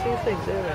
few things here.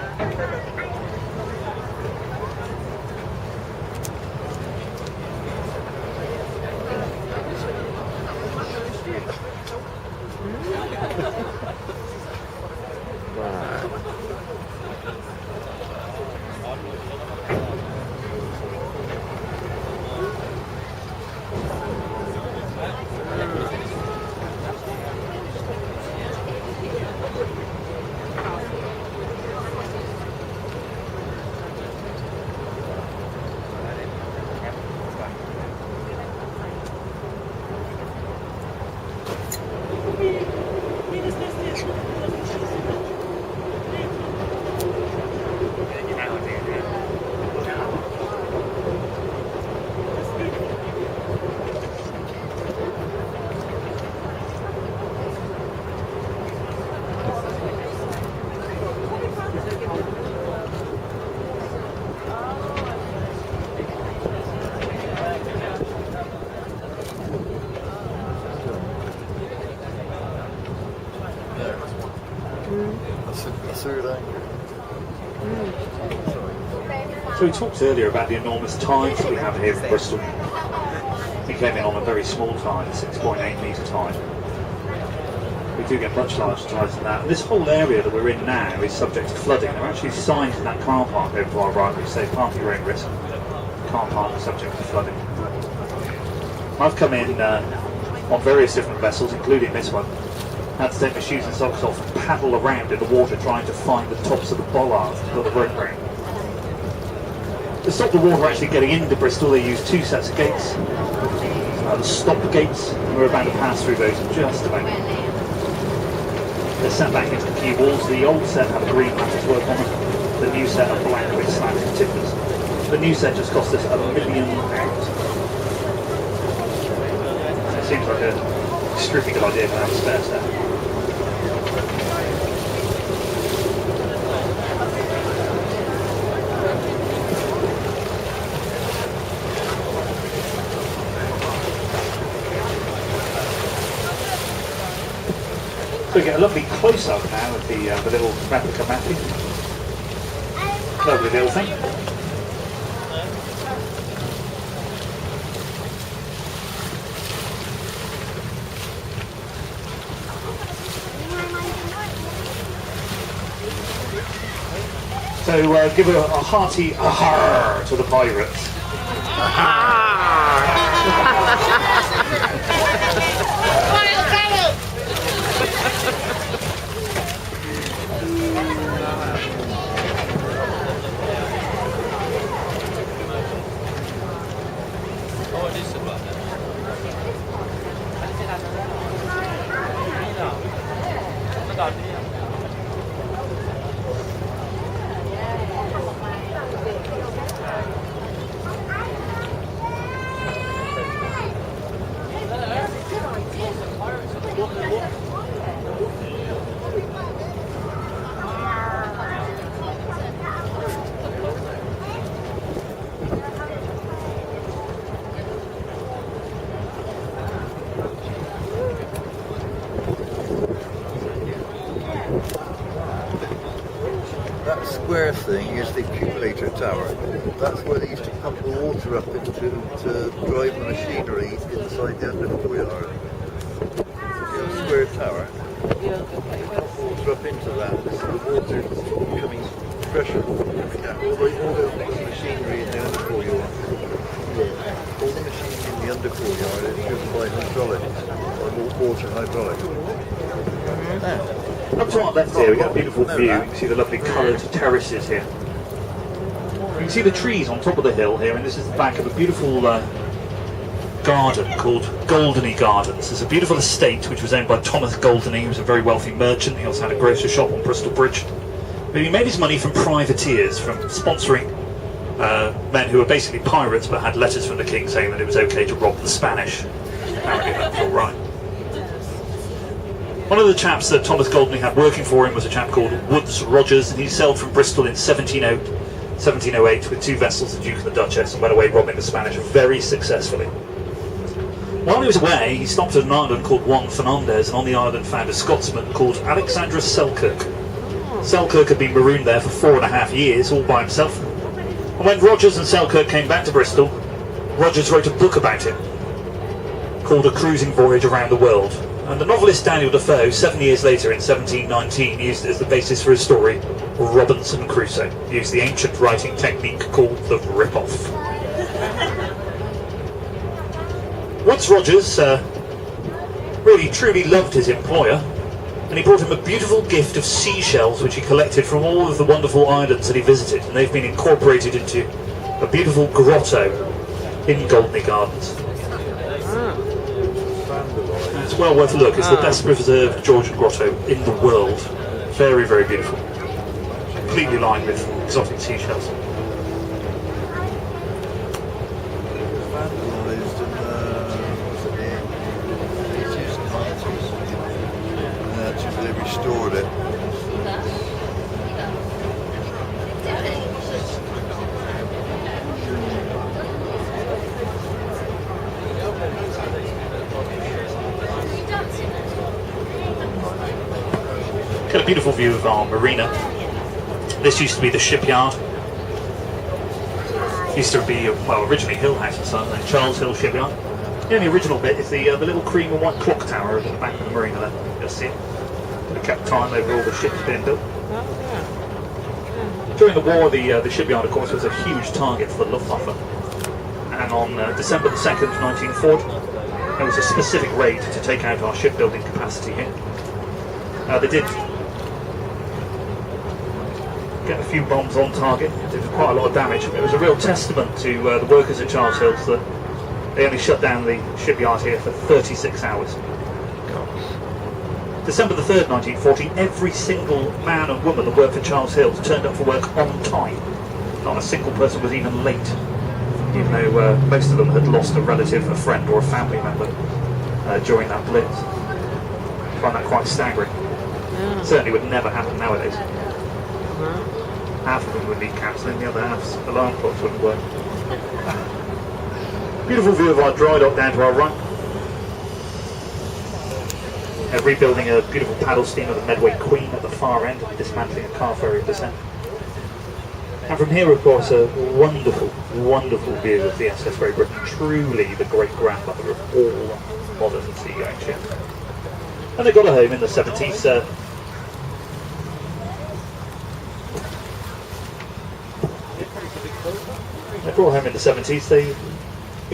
So we talked earlier about the enormous tides that we have here in Bristol. We came in on a very small tide, a 6.8 metre tide. We do get much larger tides than that. And this whole area that we're in now is subject to flooding. There are actually signs in that car park over to our right which say park at your own risk. Car park is subject to flooding. I've come in on various different vessels, including this one. Had to take my shoes and socks off and paddle around in the water trying to find the tops of the bollards to put the rope around. To stop the water actually getting into Bristol, they use two sets of gates. The stop gates, and we're about to pass through those just about. They're set back into the quay walls. The old set had a green lattice work on them. The new set are black with slanted timbers. The new set just cost us £1 million. It seems like an extremely good idea to have a spare set. So we get a lovely close-up now of the little replica Matthew. Lovely little thing. So give a hearty aha to the pirates. That square thing is the accumulator tower. That's where they used to pump the water up into to drive the machinery inside the underfloor yard. The square tower. Pump water up into that. This is the water coming pressure. All the machinery in the underfloor yard. All the machinery in the underfloor yard is driven by hydraulics, or water hydraulics. Up to our left here we get a beautiful view. You can see the lovely coloured terraces here. You can see the trees on top of the hill here, and this is the back of a beautiful garden called Goldeny Gardens. It's a beautiful estate which was owned by Thomas Goldeny, who was a very wealthy merchant. He also had a grocery shop on Bristol Bridge. But he made his money from privateers, from sponsoring men who were basically pirates but had letters from the king saying that it was okay to rob the Spanish. Apparently that was all right. One of the chaps that Thomas Goldeny had working for him was a chap called Woodes Rogers, and he sailed from Bristol in 1708 with two vessels, the Duke and the Duchess, and went away robbing the Spanish very successfully. While he was away, he stopped at an island called Juan Fernandez, and on the island found a Scotsman called Alexandra Selkirk. Selkirk had been marooned there for 4.5 years, all by himself. And when Rogers and Selkirk came back to Bristol, Rogers wrote a book about it, called A Cruising Voyage Around the World. And the novelist Daniel Defoe, 7 years later in 1719, used it as the basis for his story, Robinson Crusoe. He used the ancient writing technique called the rip-off. Once Rogers really truly loved his employer, and he brought him a beautiful gift of seashells which he collected from all of the wonderful islands that he visited, and they've been incorporated into a beautiful grotto in Goldney Gardens. It's well worth a look. It's the best preserved Georgian grotto in the world. Very, very beautiful. Completely lined with exotic seashells. Vandalised in the 80s and 90s. And actually they restored it. Got a beautiful view of our marina. This used to be the shipyard. Used to be, well, originally Hill House and Son, then Charles Hill Shipyard. The only original bit is the little cream and white clock tower at the back of the marina there. You'll see it. It kept time over all the ships being built. During the war, the shipyard, of course, was a huge target for the Luftwaffe. And on December the 2nd, 1940, there was a specific raid to take out our shipbuilding capacity here. They did get a few bombs on target, did quite a lot of damage. It was a real testament to the workers at Charles Hills that they only shut down the shipyard here for 36 hours. December the 3rd, 1940, every single man and woman that worked for Charles Hills turned up for work on time. Not a single person was even late, even though most of them had lost a relative, a friend or a family member during that blitz. I find that quite staggering. Certainly would never happen nowadays. Half of them would need cancelling, the other half's alarm clocks wouldn't work. Beautiful view of our dry dock down to our right. Rebuilding a beautiful paddle steamer, the Medway Queen, at the far end, and dismantling a car ferry at this end. And from here, of course, a wonderful, wonderful view of the SS Great Britain, truly the great-grandmother of all modern sea-going ships. And they got a home in the 70s. They brought home in the 70s. They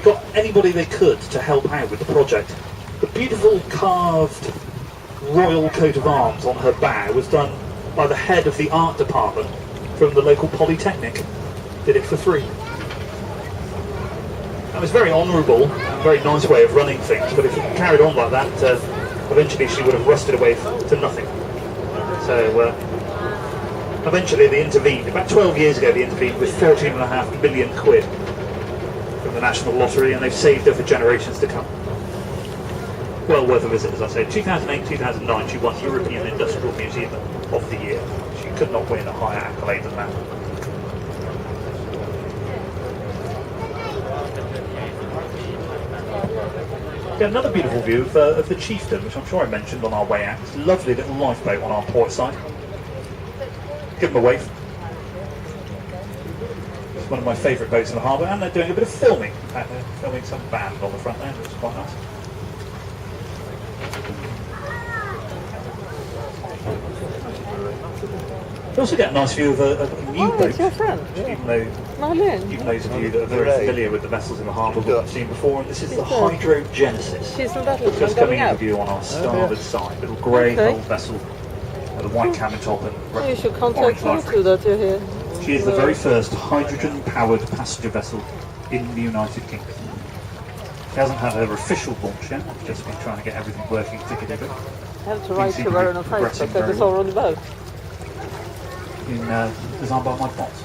got anybody they could to help out with the project. The beautiful carved royal coat of arms on her bow was done by the head of the art department from the local polytechnic. Did it for free. That was very honourable, a very nice way of running things, but if it carried on like that, eventually she would have rusted away to nothing. So eventually they intervened. About 12 years ago they intervened with 14.5 million quid from the National Lottery, and they've saved her for generations to come. Well worth a visit, as I say. 2008-2009 she won European Industrial Museum of the Year. She could not win a higher accolade than that. Yeah, another beautiful view of the Chieftain, which I'm sure I mentioned on our way out. It's a lovely little lifeboat on our port side. Give them a wave. It's one of my favourite boats in the harbour, and they're doing a bit of filming. In fact, they're filming some band on the front there, which is quite nice. You also get a nice view of a new boat. That's your friend. Even those of you that are very familiar with the vessels in the harbour will have seen before, and this is the Hydrogenesis. She's in that Just coming into view on our starboard side. Little grey hull vessel with a white cabin top and You should contact her too that you're here. She is the very first hydrogen-powered passenger vessel in the United Kingdom. She hasn't had her official launch yet, just been trying to get everything working tickety-bit. I have to write to her on a Facebook that it's already boat. Designed by my boss.